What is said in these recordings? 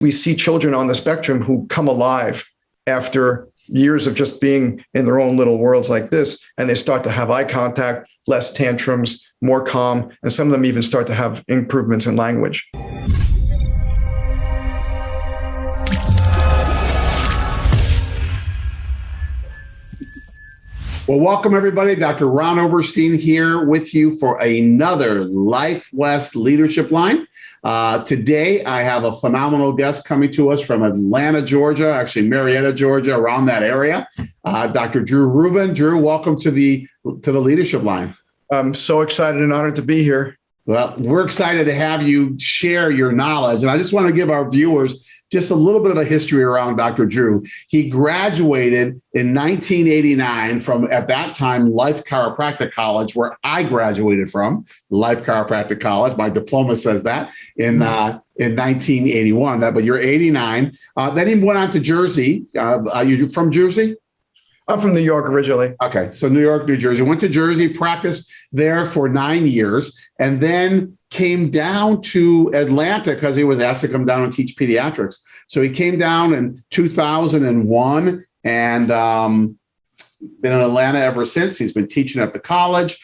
we see children on the spectrum who come alive after years of just being in their own little worlds like this, and they start to have eye contact, less tantrums, more calm, and some of them even start to have improvements in language. Well, welcome everybody. Dr. Ron Oberstein here with you for another Life West Leadership Line. Today, I have a phenomenal guest coming to us from Atlanta, Georgia, actually Marietta, Georgia, around that area. Dr. Drew Rubin. Drew, welcome to the Leadership Line. I'm so excited and honored to be here. Well, we're excited to have you share your knowledge. And I just want to give our viewers just a little bit of a history around Dr. Drew. He graduated in 1989 from, at that time, Life Chiropractic College, where I graduated from, Life Chiropractic College. My diploma says that in 1981. But you're 89. Then he went on to Jersey. Are you from Jersey? I'm from New York originally. Okay, so New York, New Jersey. Went to Jersey, practiced there for 9 years, and then came down to Atlanta because he was asked to come down and teach pediatrics. So he came down in 2001 and been in Atlanta ever since. He's been teaching at the college.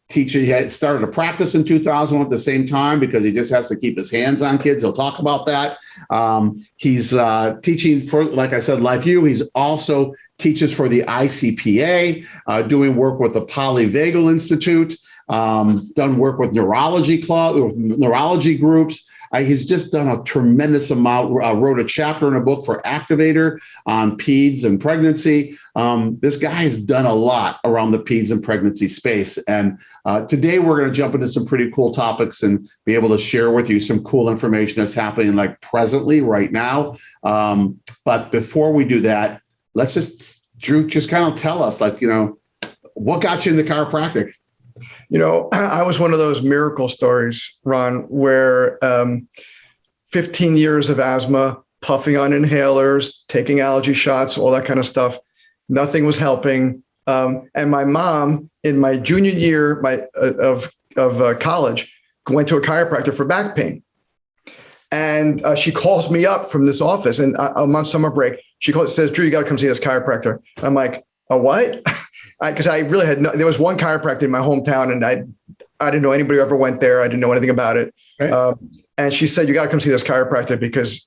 He had started a practice in 2001 at the same time because he just has to keep his hands on kids. He'll talk about that. He's teaching for, like I said, LifeU. He's also teaches for the ICPA, doing work with the Polyvagal Institute, done work with neurology groups. He's just done a tremendous amount. Wrote a chapter in a book for Activator on peds and pregnancy. This guy has done a lot around the peds and pregnancy space. And today we're going to jump into some pretty cool topics and be able to share with you some cool information that's happening like presently right now. But before we do that, let's Drew, just kind of tell us, like, what got you into chiropractic? I was one of those miracle stories, Ron, where 15 years of asthma, puffing on inhalers, taking allergy shots, all that kind of stuff. Nothing was helping. And my mom, in my junior year of college, went to a chiropractor for back pain. And she calls me up from this office, and I'm on summer break. She says, Drew, you got to come see this chiropractor. And I'm like, a what? Because I really had there was one chiropractor in my hometown, and I didn't know anybody who ever went there. I didn't know anything about it. Right. And she said, you got to come see this chiropractor because,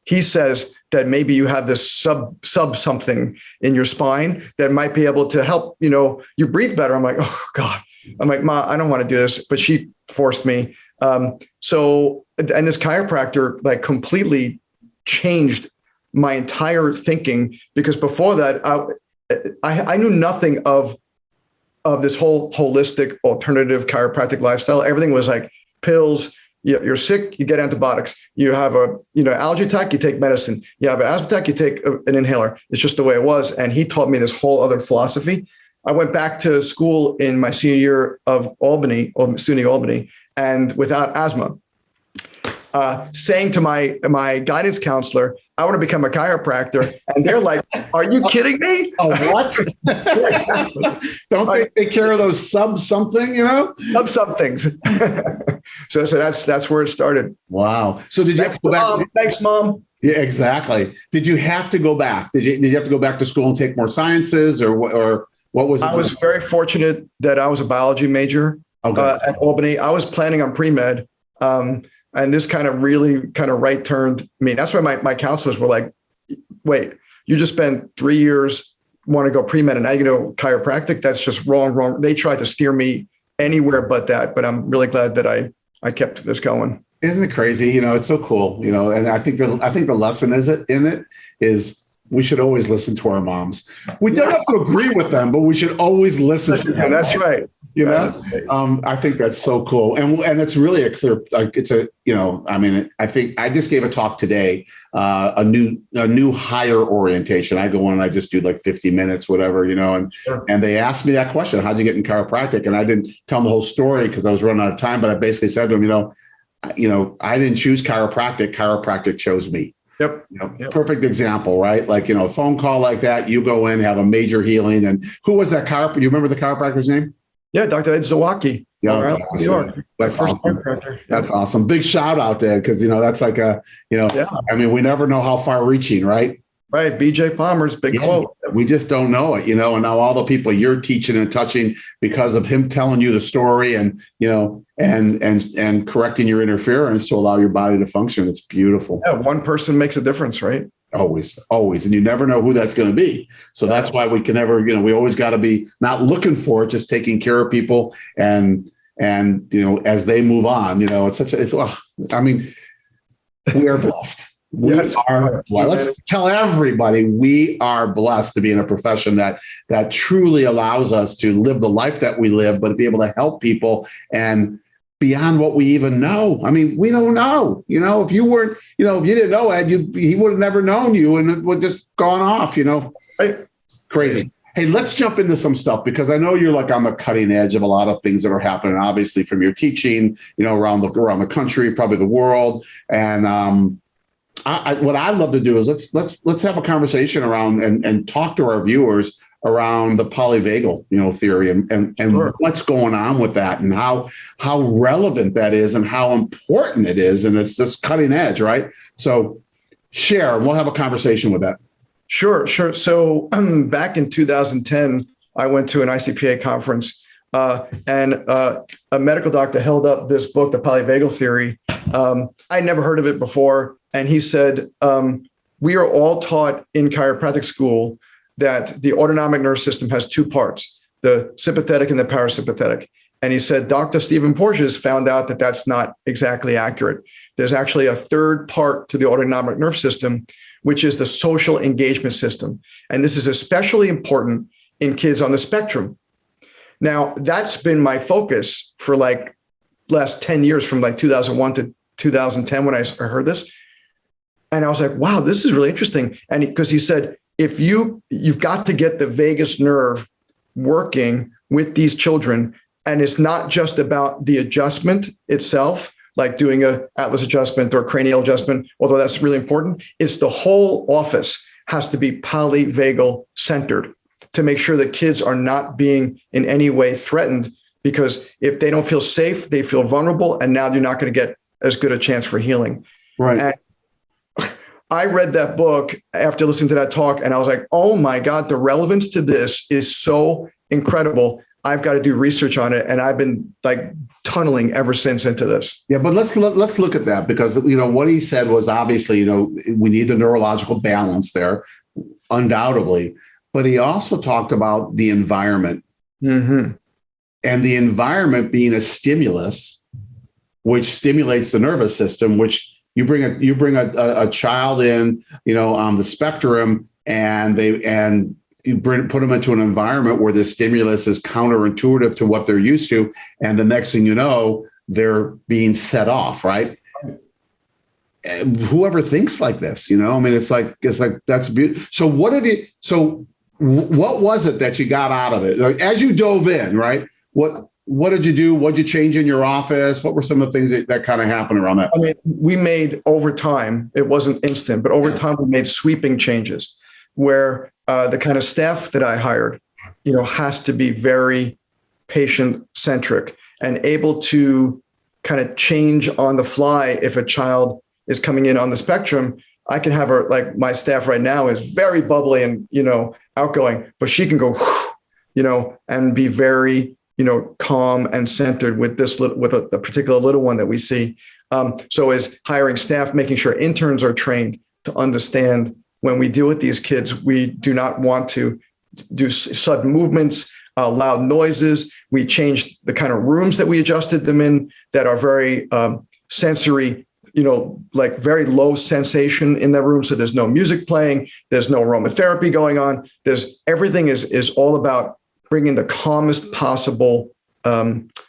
he says that maybe you have this sub something in your spine that might be able to help, you breathe better. I'm like, oh God. I'm like, Ma, I don't want to do this, but she forced me. And this chiropractor like completely changed my entire thinking, because before that, I knew nothing of this whole holistic alternative chiropractic lifestyle. Everything was like pills. You're sick, you get antibiotics. You have a allergy attack, you take medicine. You have an asthma attack, you take an inhaler. It's just the way it was. And he taught me this whole other philosophy. I went back to school in my senior year of SUNY Albany, and without asthma, saying to my guidance counselor, I want to become a chiropractor. And they're like, are you kidding me? Oh, what? Don't they take care of those something, Sub-somethings. So that's where it started. Wow. So did you have to go back? Thanks, Mom. Yeah, exactly. Did you have to go back? Did you have to go back to school and take more sciences, or what was it? I was very fortunate that I was a biology major at Albany. I was planning on pre-med. And this kind of right turned me. That's why my counselors were like, wait, you just spent 3 years, want to go pre-med, and now you know chiropractic? That's just wrong. They tried to steer me anywhere but that. But I'm really glad that I kept this going. Isn't it crazy? It's so cool, and I think the lesson is we should always listen to our moms. We don't have to agree with them, but we should always listen to them. That's right. I think that's so cool. And it's really a clear, I think I just gave a talk today, a new higher orientation. I go on and I just do like 50 minutes, whatever, and they asked me that question, how'd you get in chiropractic? And I didn't tell them the whole story because I was running out of time, but I basically said to them, I didn't choose chiropractic. Chiropractic chose me. Yep. Perfect example, right? Like, a phone call like that, you go in, have a major healing. And who was that chiropractor? You remember the chiropractor's name? Yeah, Dr. Ed Zawacki. Yeah, Long Island, New York. that's First awesome. chiropractor. That's awesome. Big shout out there because that's like Yeah. I mean, we never know how far reaching, right? Right. BJ Palmer's big quote. We just don't know it, and now all the people you're teaching and touching because of him telling you the story and, and correcting your interference to allow your body to function. It's beautiful. Yeah, one person makes a difference, right? Always. And you never know who that's going to be. So that's why we can never, we always got to be not looking for it, just taking care of people and as they move on, I mean, we are blessed. We are blessed. Let's tell everybody we are blessed to be in a profession that truly allows us to live the life that we live, but to be able to help people and beyond what we even know. I mean, we don't know, if you weren't, if you didn't know Ed, he would have never known you and it would just gone off, Right. Crazy. Hey, let's jump into some stuff because I know you're like on the cutting edge of a lot of things that are happening, obviously from your teaching, around the country, probably the world. And, what I'd love to do is let's have a conversation around and talk to our viewers around the polyvagal, theory and Sure. what's going on with that and how relevant that is and how important it is. And it's just cutting edge, right? So share, we'll have a conversation with that. Sure. So back in 2010, I went to an ICPA conference and a medical doctor held up this book, The Polyvagal Theory. I never heard of it before. And he said, we are all taught in chiropractic school that the autonomic nervous system has two parts, the sympathetic and the parasympathetic. And he said, Dr. Stephen Porges found out that that's not exactly accurate. There's actually a third part to the autonomic nervous system, which is the social engagement system. And this is especially important in kids on the spectrum. Now, that's been my focus for like last 10 years, from like 2001 to 2010 when I heard this. And I was like, wow, this is really interesting. And because he said, if you've got to get the vagus nerve working with these children, and it's not just about the adjustment itself, like doing a atlas adjustment or cranial adjustment, although that's really important, it's the whole office has to be polyvagal centered to make sure that kids are not being in any way threatened, because if they don't feel safe, they feel vulnerable, and now they're not going to get as good a chance for healing. Right. And I read that book after listening to that talk, and I was like, oh my God, the relevance to this is so incredible. I've got to do research on it. And I've been like tunneling ever since into this. Yeah, but let's look at that because, what he said was obviously, we need the neurological balance there, undoubtedly. But he also talked about the environment and the environment being a stimulus, which stimulates the nervous system, which you bring a child in, on the spectrum, and you put them into an environment where the stimulus is counterintuitive to what they're used to, and the next thing you know, they're being set off, right? And whoever thinks like this, I mean, it's like that's beautiful. So what was it that you got out of it? Like, as you dove in, right? What did you do? What did you change in your office? What were some of the things that kind of happened around that? I mean, we made over time, it wasn't instant, but over time we made sweeping changes where the kind of staff that I hired, has to be very patient centric and able to kind of change on the fly. If a child is coming in on the spectrum, I can have her, like my staff right now is very bubbly and, outgoing, but she can go, and be very, calm and centered with a particular little one that we see. So as hiring staff, making sure interns are trained to understand when we deal with these kids, we do not want to do sudden movements, loud noises. We changed the kind of rooms that we adjusted them in that are very sensory, like very low sensation in that room. So there's no music playing, there's no aromatherapy going on. Everything is all about bringing the calmest possible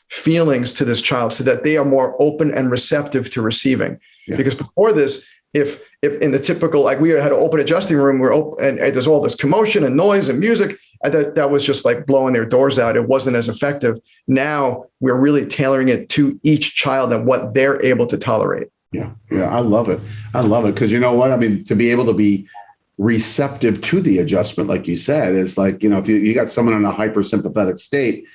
feelings to this child so that they are more open and receptive to receiving. Yeah. Because before this, if in the typical, like we had an open adjusting room, and there's all this commotion and noise and music, that was just like blowing their doors out. It wasn't as effective. Now we're really tailoring it to each child and what they're able to tolerate. Yeah. I love it. Because you know what? I mean, to be able to be receptive to the adjustment, like you said, is like, if you got someone in a hypersympathetic state,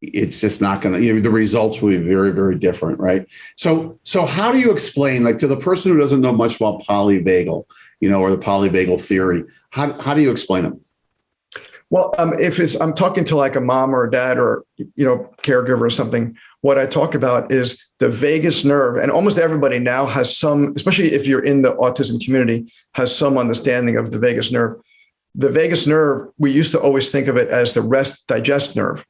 it's just not going to, the results will be very, very different, right? So how do you explain, like, to the person who doesn't know much about polyvagal, or the polyvagal theory, how do you explain them? Well, if I'm talking to like a mom or a dad or, caregiver or something, what I talk about is the vagus nerve. And almost everybody now has some, especially if you're in the autism community, has some understanding of the vagus nerve. The vagus nerve, we used to always think of it as the rest digest nerve,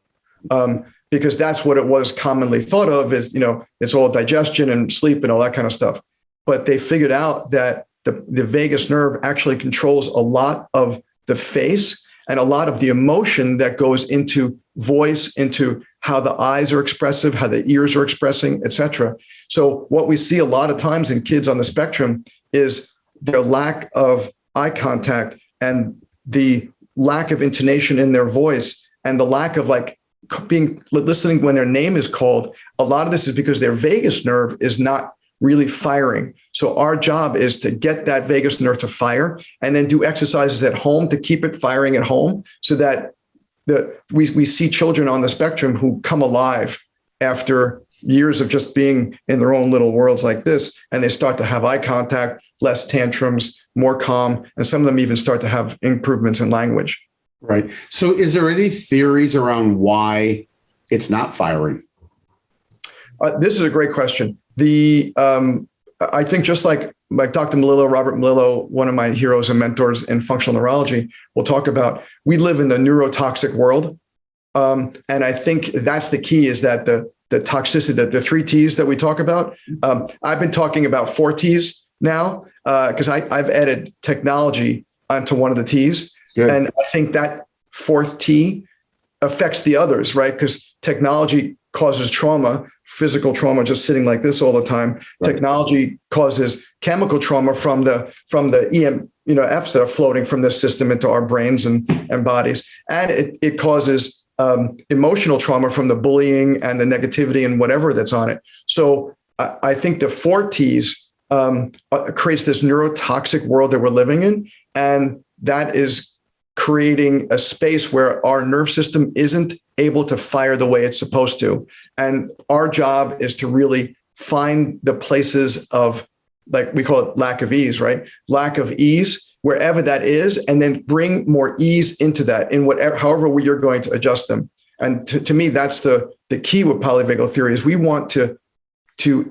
because that's what it was commonly thought of as, it's all digestion and sleep and all that kind of stuff. But they figured out that the vagus nerve actually controls a lot of the face and a lot of the emotion that goes into voice, into how the eyes are expressive, how the ears are expressing, et cetera. So what we see a lot of times in kids on the spectrum is their lack of eye contact and the lack of intonation in their voice and the lack of listening when their name is called. A lot of this is because their vagus nerve is not really firing. So our job is to get that vagus nerve to fire and then do exercises at home to keep it firing at home so that we see children on the spectrum who come alive after years of just being in their own little worlds like this, and they start to have eye contact, less tantrums, more calm, and some of them even start to have improvements in language. Right. So is there any theories around why it's not firing? This is a great question. I think just like Dr. Melillo, Robert Melillo, one of my heroes and mentors in functional neurology, will talk about, we live in the neurotoxic world. And I think that's the key, is that the toxicity, the 3 T's that we talk about. I've been talking about 4 T's now because I've added technology onto one of the T's. Good. And I think that 4th T affects the others, right? Because technology causes trauma, physical trauma, just sitting like this all the time. Right. Technology causes chemical trauma from the Fs that are floating from this system into our brains and bodies. And it causes emotional trauma from the bullying and the negativity and whatever that's on it. So I think the 4 T's creates this neurotoxic world that we're living in. And that is creating a space where our nerve system isn't able to fire the way it's supposed to. And our job is to really find the places of, like we call it, lack of ease, right? Lack of ease, wherever that is, and then bring more ease into that in however way you're going to adjust them. And to me, that's the key with polyvagal theory, is we want to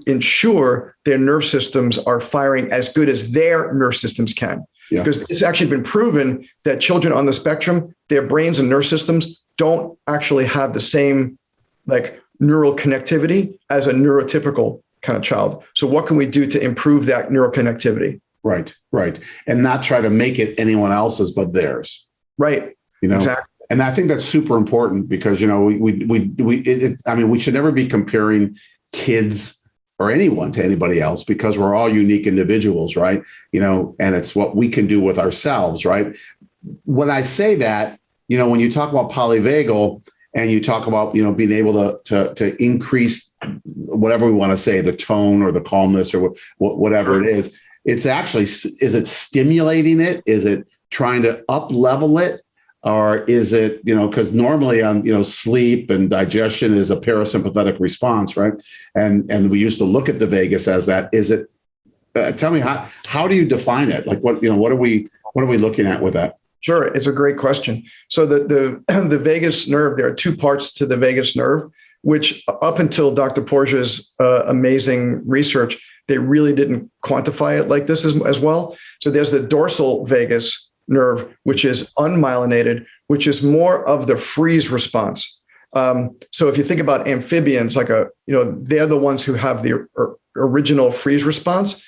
ensure their nerve systems are firing as good as their nerve systems can. Yeah. Because it's actually been proven that children on the spectrum, their brains and nerve systems don't actually have the same neural connectivity as a neurotypical kind of child. So what can we do to improve that neural connectivity? Right. And not try to make it anyone else's but theirs. Right. Exactly. And I think that's super important because, we should never be comparing kids or anyone to anybody else, because we're all unique individuals, right? And it's what we can do with ourselves, right? When I say that, when you talk about polyvagal and you talk about, being able to increase whatever we want to say, the tone or the calmness or whatever it is, it's actually, is it stimulating it? Is it trying to up level it? Or is it, because normally on, sleep and digestion is a parasympathetic response, right? And we used to look at the vagus as that. Is it, tell me, how do you define it? Like what are we looking at with that? Sure. It's a great question. So the vagus nerve, there are 2 parts to the vagus nerve, which up until Dr. Porgia's amazing research, they really didn't quantify it like this as well. So there's the dorsal vagus nerve, which is unmyelinated, which is more of the freeze response. So if you think about amphibians, they're the ones who have the original freeze response.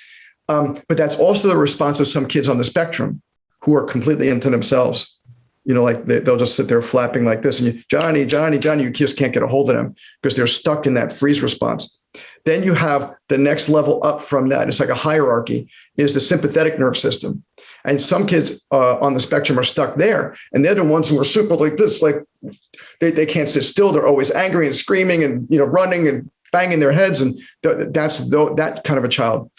But that's also the response of some kids on the spectrum who are completely into themselves. They'll just sit there flapping like this, and Johnny, you just can't get a hold of them because they're stuck in that freeze response. Then you have the next level up from that. It's like a hierarchy, is the sympathetic nerve system. And some kids on the spectrum are stuck there. And they're the ones who are super like this, like they can't sit still. They're always angry and screaming and, running and banging their heads. And that's that kind of a child.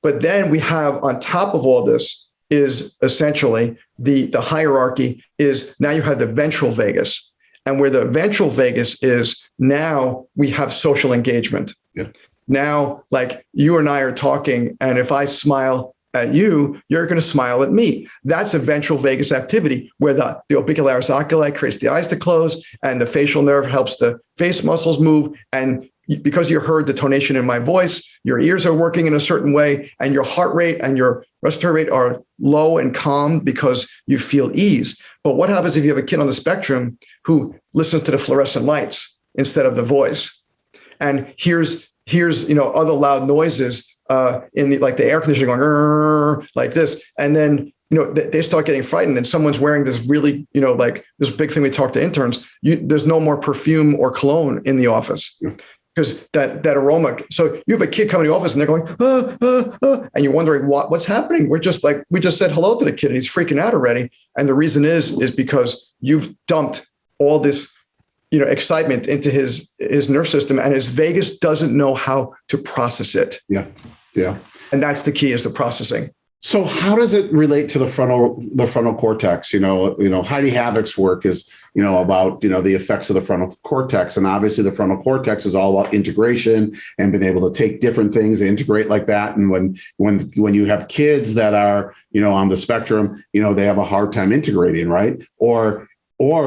But then we have, on top of all this, is essentially the hierarchy is now you have the ventral vagus. And where the ventral vagus is, now we have social engagement. Yeah. Now, like you and I are talking, and if I smile at you, you're going to smile at me. That's a ventral vagus activity where the orbicularis oculi creates the eyes to close, and the facial nerve helps the face muscles move. And because you heard the tonation in my voice, your ears are working in a certain way, and your heart rate and your respiratory rate are low and calm because you feel ease. But what happens if you have a kid on the spectrum who listens to the fluorescent lights instead of the voice, and here's other loud noises in like the air conditioning going like this, and then they start getting frightened, and someone's wearing this really like this big thing we talk to interns. There's no more perfume or cologne in the office. Yeah. Because that aroma. So you have a kid coming to the office and they're going, and you're wondering what's happening. We just said hello to the kid and he's freaking out already. And the reason is because you've dumped all this, excitement into his nerve system, and his vagus doesn't know how to process it. Yeah. Yeah. And that's the key, is the processing. So how does it relate to the frontal cortex? Heidi Havoc's work is, about, the effects of the frontal cortex. And obviously the frontal cortex is all about integration and being able to take different things and integrate like that. And when you have kids that are, on the spectrum, they have a hard time integrating, right? Or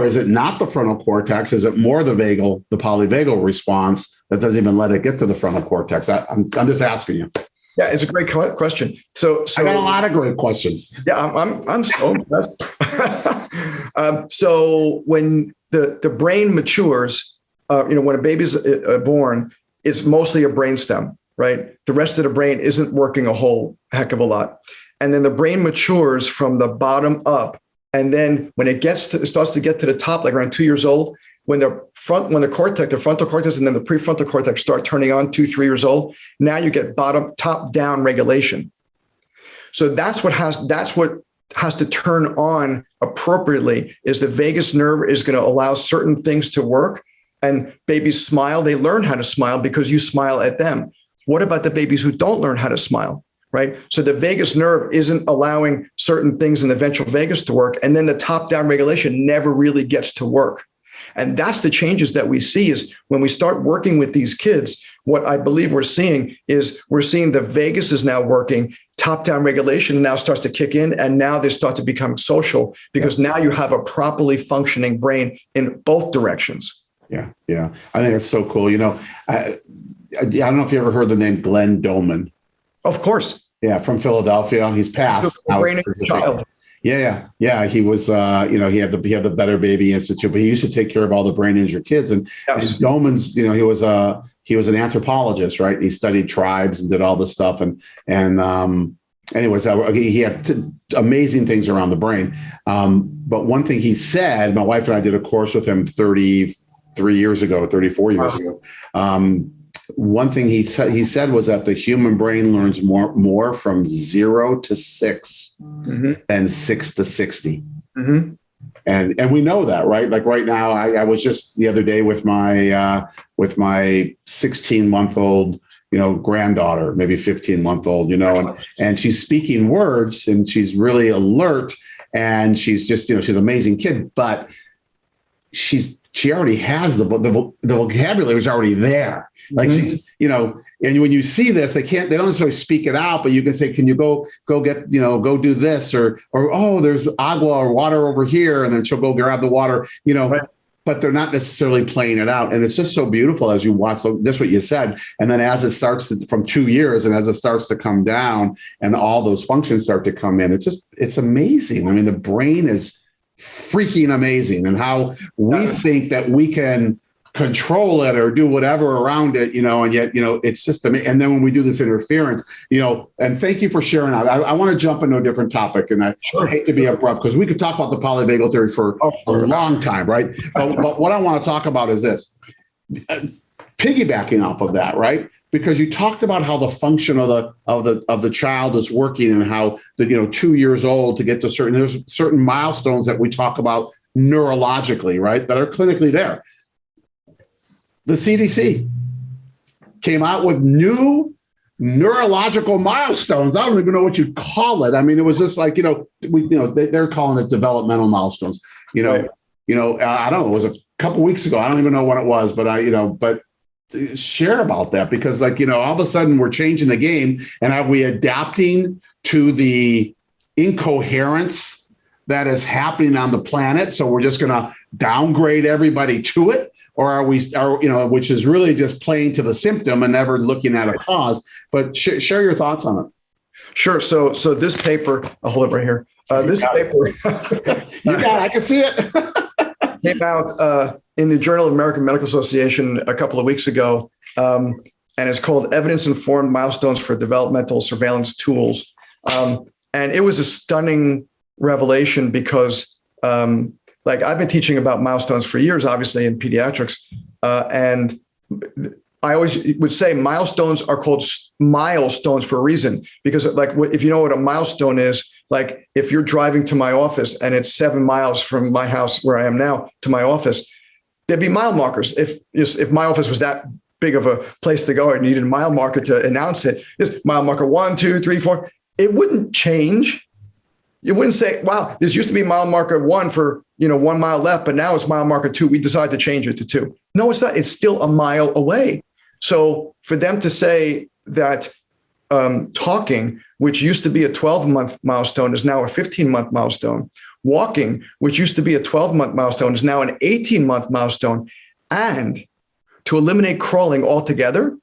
is it not the frontal cortex? Is it more the polyvagal response that doesn't even let it get to the frontal cortex? I'm just asking you. Yeah, it's a great question. So I got a lot of great questions. Yeah, I'm so impressed. So when the brain matures, when a baby's born, it's mostly a brainstem, right? The rest of the brain isn't working a whole heck of a lot, and then the brain matures from the bottom up, and then when it starts to get to the top, like around 2 years old. When the frontal cortex and then the prefrontal cortex start turning on 2-3 years old, now you get top down regulation. So that's what has to turn on appropriately, is the vagus nerve is going to allow certain things to work. And babies smile, they learn how to smile because you smile at them. What about the babies who don't learn how to smile? Right? So the vagus nerve isn't allowing certain things in the ventral vagus to work. And then the top down regulation never really gets to work. And that's the changes that we see, is when we start working with these kids, what I believe we're seeing the vagus is now working, top-down regulation now starts to kick in, and now they start to become social because now you have a properly functioning brain in both directions. Yeah. I think it's so cool. I don't know if you ever heard the name Glenn Doman. Of course. Yeah, from Philadelphia. He's passed. Brain child. Yeah. He was, he had the Better Baby Institute, but he used to take care of all the brain injured kids. And Doman's, he was an anthropologist, right? He studied tribes and did all this stuff. Anyways, he had amazing things around the brain. But one thing he said, my wife and I did a course with him 34 years ago. One thing he said was that the human brain learns more from 0 to 6 than 6 to 60. Mm-hmm. And we know that, right? Like right now, I was just the other day with my 16-month-old, granddaughter, maybe 15-month-old, and she's speaking words and she's really alert, and she's just, she's an amazing kid, but she already has the vocabulary is already there. Like she's, and when you see this, they don't necessarily speak it out, but you can say, can you go get, go do this, or, oh, there's agua or water over here. And then she'll go grab the water, right. But they're not necessarily playing it out. And it's just so beautiful as you watch this, what you said. And then as it starts from 2 years, and as it starts to come down and all those functions start to come in, it's amazing. I mean, the brain is freaking amazing, and how we think that we can control it or do whatever around it, and yet, it's just amazing. And then when we do this interference, and thank you for sharing that. I want to jump into a different topic, and I hate to be abrupt because we could talk about the polyvagal theory for a long time, right? But what I want to talk about is this, piggybacking off of that, right? Because you talked about how the function of the child is working, and how 2 years old to get to there's certain milestones that we talk about neurologically, right? That are clinically there. The CDC came out with new neurological milestones. I don't even know what you'd call it. I mean, it was just like, they're calling it developmental milestones, right. I don't know, it was couple weeks ago. I don't even know when it was, but share about that, because all of a sudden we're changing the game, and are we adapting to the incoherence that is happening on the planet? So we're just going to downgrade everybody to it, or are we, which is really just playing to the symptom and never looking at a cause? But share your thoughts on it. Sure. So this paper, I'll hold it right here. This paper, I can see it. came out in the Journal of American Medical Association a couple of weeks ago, and it's called Evidence-Informed Milestones for Developmental Surveillance Tools. And it was a stunning revelation because, I've been teaching about milestones for years, obviously in pediatrics, and I always would say milestones are called milestones for a reason, because if you know what a milestone is, like if you're driving to my office and it's 7 miles from my house where I am now to my office, there'd be mile markers. If my office was that big of a place to go, I needed a mile marker to announce it. Just mile marker 1, 2, 3, 4. It wouldn't change. You wouldn't say, wow, this used to be mile marker 1 for 1 mile left, but now it's mile marker 2. We decided to change it to 2. No, it's not. It's still a mile away. So for them to say that talking, which used to be a 12-month milestone, is now a 15-month milestone. Walking, which used to be a 12-month milestone, is now an 18-month milestone. And to eliminate crawling altogether,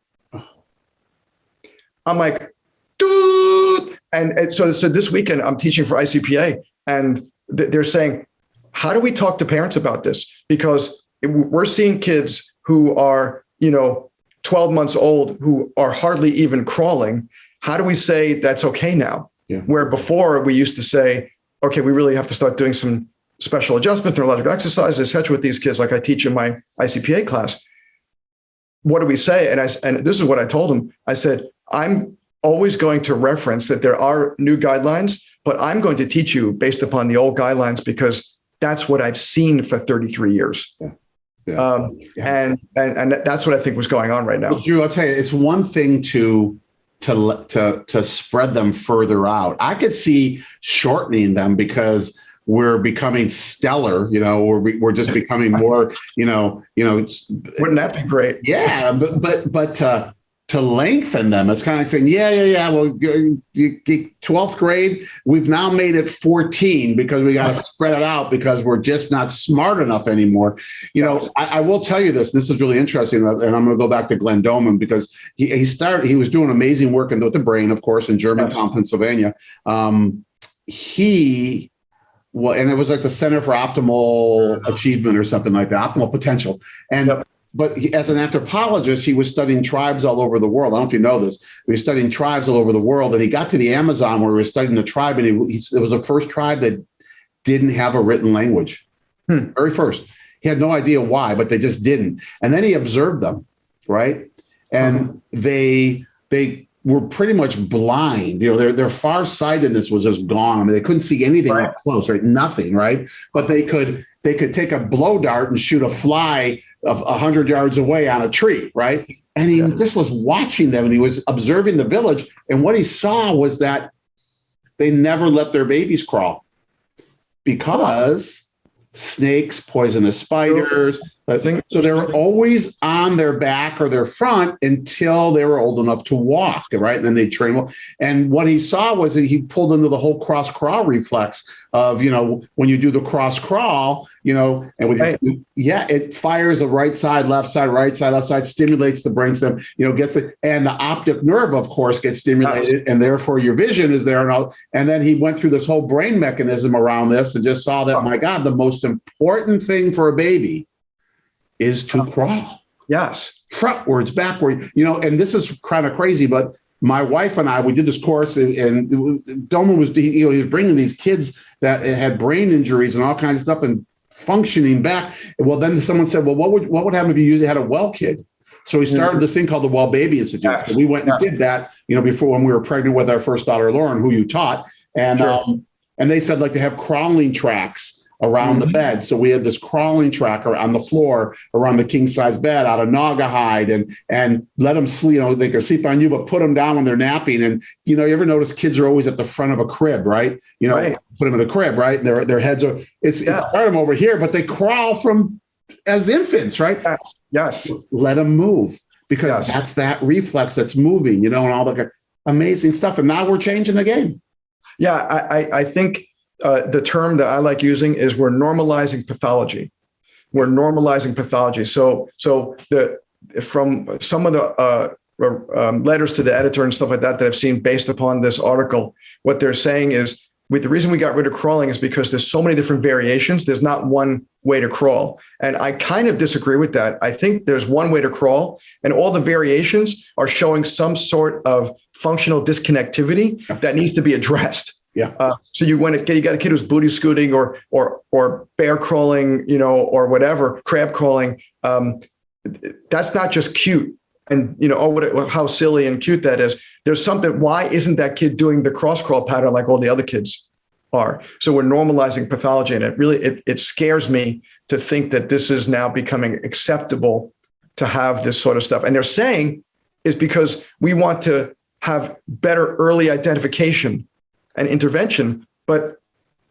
I'm like, dude. And so this weekend, I'm teaching for ICPA, and they're saying, how do we talk to parents about this? Because we're seeing kids who are, 12 months old who are hardly even crawling. How do we say that's okay now? Yeah. Where before we used to say, okay, we really have to start doing some special adjustment, neurological exercises, et cetera, with these kids, like I teach in my ICPA class. What do we say? And this is what I told them. I said, I'm always going to reference that there are new guidelines, but I'm going to teach you based upon the old guidelines, because that's what I've seen for 33 years. Yeah. And that's what I think was going on right now. Well, Drew, I'll tell you, it's one thing to spread them further out. I could see shortening them because we're becoming stellar. We're just becoming more. Wouldn't that be great? Yeah, but to lengthen them, it's kind of saying, well, you 12th grade, we've now made it 14 because we got to spread it out because we're just not smart enough anymore. I will tell you this is really interesting. And I'm going to go back to Glenn Doman, because he was doing amazing work with the brain, of course, in Germantown, Pennsylvania. And it was like the Center for Optimal Achievement or something like that, optimal potential. But as an anthropologist, he was studying tribes all over the world. I don't know if you know this. He was studying tribes all over the world. And he got to the Amazon where he was studying the tribe. And it was the first tribe that didn't have a written language. Very first. He had no idea why, but they just didn't. And then he observed them, right? And they were pretty much blind. Their farsightedness was just gone. I mean, they couldn't see anything up close, right? Nothing, right? But they could take a blow dart and shoot a fly of 100 yards away on a tree, right? And he just was watching them, and he was observing the village. And what he saw was that they never let their babies crawl because snakes, poisonous spiders. So they were always on their back or their front until they were old enough to walk, right? And then they train well. And what he saw was that he pulled into the whole cross crawl reflex of, when you do the cross crawl, and with it fires the right side, left side, right side, left side, stimulates the brainstem, gets it. And the optic nerve, of course, gets stimulated, and therefore your vision is there. And then he went through this whole brain mechanism around this and just saw that, my God, the most important thing for a baby is to crawl. Yes. Frontwards, backward, and this is kind of crazy, but my wife and I, we did this course, and Doman was, he was bringing these kids that had brain injuries and all kinds of stuff and functioning back. Well, then someone said, well, what would happen if you had a well kid? So he started this thing called the Well Baby Institute. Yes. So we went and did that, before, when we were pregnant with our first daughter, Lauren, who you taught. And, and they said, to have crawling tracks around the bed. So we had this crawling tracker on the floor around the king size bed out of Naugahyde, and let them sleep, they can sleep on you, but put them down when they're napping. And, you ever notice kids are always at the front of a crib, right? Put them in a crib, right? Their heads are, it's part of them over here, but they crawl from as infants, right? Yes. Yes. Let them move, because Yes. that's that reflex that's moving, and all the amazing stuff. And now we're changing the game. Yeah. I think the term that I like using is we're normalizing pathology. We're normalizing pathology. So from some of the letters to the editor and stuff like that I've seen based upon this article, what they're saying is, the reason we got rid of crawling is because there's so many different variations. There's not one way to crawl. And I kind of disagree with that. I think there's one way to crawl, and all the variations are showing some sort of functional disconnectivity that needs to be addressed. Yeah. So you got a kid who's booty scooting or bear crawling, or whatever, crab crawling. That's not just cute. And how silly and cute that is. There's something. Why isn't that kid doing the cross crawl pattern like all the other kids are? So we're normalizing pathology, and it scares me to think that this is now becoming acceptable to have this sort of stuff. And they're saying is because we want to have better early identification and intervention. But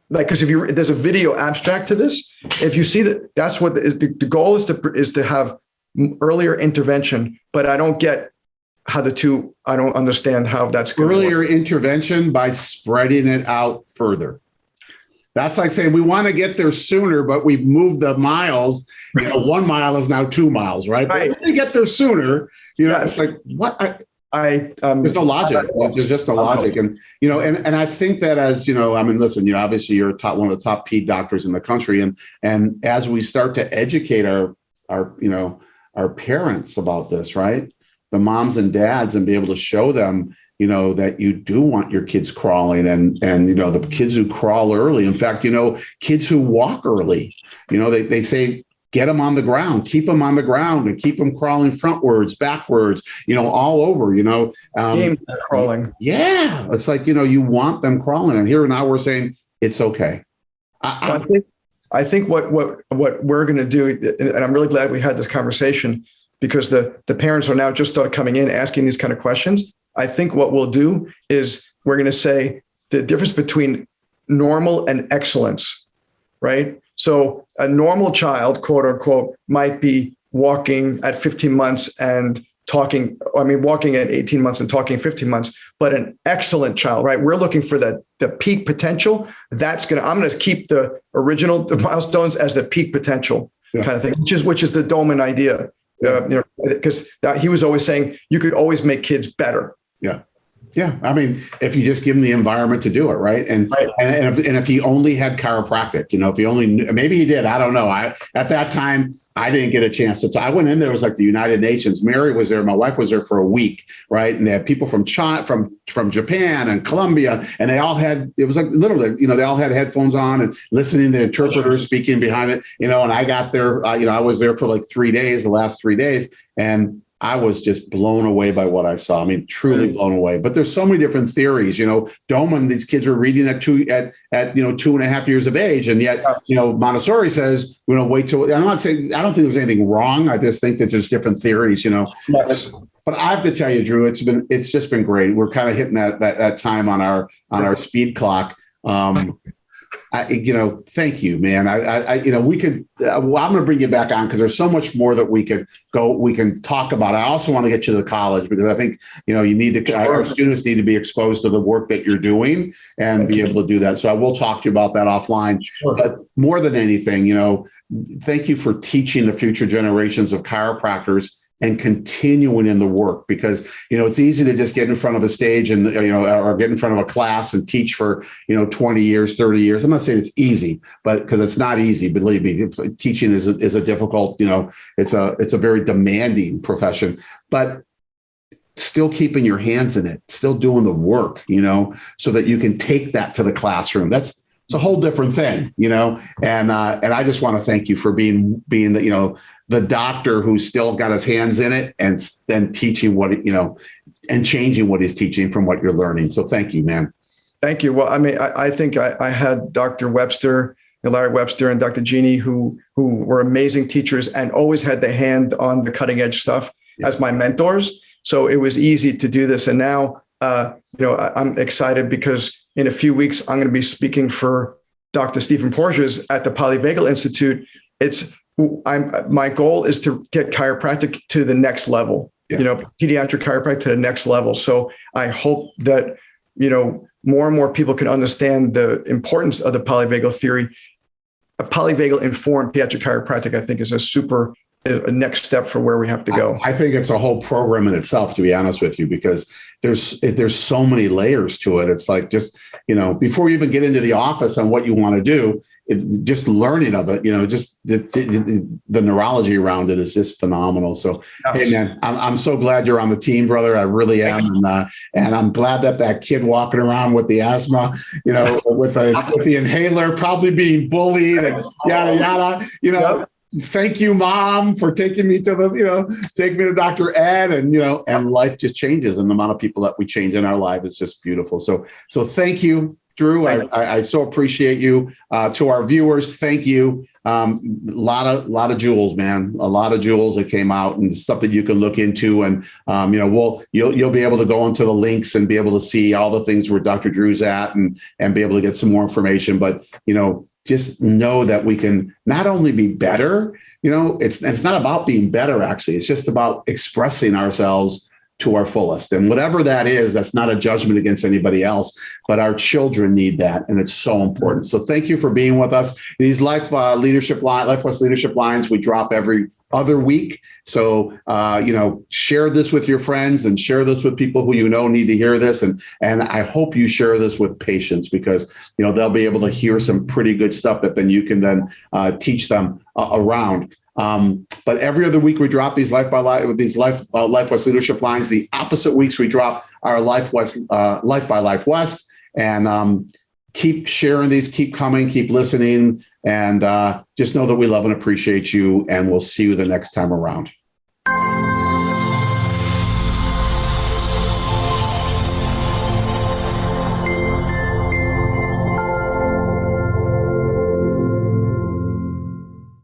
because there's a video abstract to this, if you see that's what the goal is to have earlier intervention, but I don't get how I don't understand how that's going earlier to work. Intervention by spreading it out further. That's like saying we want to get there sooner, but we've moved the miles. 1 mile is now 2 miles, right? But when we get there sooner, yes. It's like what there's no logic. There's just no logic, and I think that listen, obviously you're one of the top ped doctors in the country, and as we start to educate our parents about this, right? The moms and dads, and be able to show them, that you do want your kids crawling, and the kids who crawl early. In fact, kids who walk early, they say, get them on the ground, keep them on the ground, and keep them crawling frontwards, backwards, all over, crawling. Yeah. It's like, you want them crawling. And here now we're saying it's okay. I think what we're going to do, and I'm really glad we had this conversation, because the parents are now just started coming in asking these kind of questions. I think what we'll do is we're going to say the difference between normal and excellence, right? So a normal child, quote unquote, might be walking at 15 months and walking at 18 months and talking 15 months, but an excellent child, right? We're looking for the peak potential. I'm going to keep the milestones as the peak potential kind of thing, which is the Doman idea. Because he was always saying you could always make kids better. Yeah. Yeah. I mean, if you just give him the environment to do it, right? And if he only had chiropractic, if he only knew, maybe he did, I don't know. At that time, I didn't get a chance to talk. I went in there, it was like the United Nations. Mary was there. My wife was there for a week, right? And they had people from China, from Japan and Colombia, and they all had, it was like literally, they all had headphones on and listening to interpreters speaking behind it, and I got there, I was there for like the last 3 days, and I was just blown away by what I saw. I mean, truly blown away. But there's so many different theories. Doman, these kids were reading at 2.5 years of age, and yet Montessori says wait till. I'm not saying I don't think there's anything wrong. I just think that there's different theories. Yes. But I have to tell you, Drew, it's just been great. We're kind of hitting that time on our speed clock. Thank you, man. We could. I'm going to bring you back on because there's so much more that we can talk about. I also want to get you to college because I think you need to. Our students need to be exposed to the work that you're doing and be able to do that. So I will talk to you about that offline. Sure. But more than anything, thank you for teaching the future generations of chiropractors and continuing in the work, because it's easy to just get in front of a stage and or get in front of a class and teach for 20 years, 30 years. I'm not saying it's easy, but because it's not easy, believe me, teaching is a difficult, it's a very demanding profession, but still keeping your hands in it, still doing the work, so that you can take that to the classroom. It's a whole different thing, and I just want to thank you for being the doctor who's still got his hands in it and then teaching and changing what he's teaching from what you're learning. So thank you, man. Thank you. Well, I mean, I think I had Dr. Webster, Larry Webster, and Dr. Jeannie, who were amazing teachers and always had their hand on the cutting edge stuff as my mentors. So it was easy to do this. And now, I'm excited because in a few weeks, I'm going to be speaking for Dr. Stephen Porges at the Polyvagal Institute. It's my goal is to get chiropractic to the next level, pediatric chiropractic to the next level. So I hope that, more and more people can understand the importance of the polyvagal theory. A polyvagal informed pediatric chiropractic, I think, is a next step for where we have to go. I think it's a whole program in itself, to be honest with you, because there's so many layers to it. It's like just, before you even get into the office on what you want to do, just learning of it, just the neurology around it is just phenomenal. So, hey, man, I'm so glad you're on the team, brother. I really am. And I'm glad that kid walking around with the asthma, with the inhaler, probably being bullied and yada, yada, Yep. Thank you, Mom, for taking me to taking me to Dr. Ed, and life just changes, and the amount of people that we change in our life is just beautiful. So thank you, Drew. I so appreciate you. To our viewers, thank you. A lot of jewels, man. A lot of jewels that came out and stuff that you can look into, and you'll be able to go into the links and be able to see all the things where Dr. Drew's at, and be able to get some more information. But just know that we can not only be better, it's not about being better, actually. It's just about expressing ourselves to our fullest. And whatever that is, that's not a judgment against anybody else, but our children need that. And it's so important. So thank you for being with us. These Life West Leadership Lines, we drop every other week. So, share this with your friends and share this with people who need to hear this. And I hope you share this with patients, because, they'll be able to hear some pretty good stuff that then you can then teach them around. But every other week we drop these Life West Leadership Lines. The opposite weeks we drop our Life by Life West. And keep sharing these, keep coming, keep listening, and just know that we love and appreciate you. And we'll see you the next time around.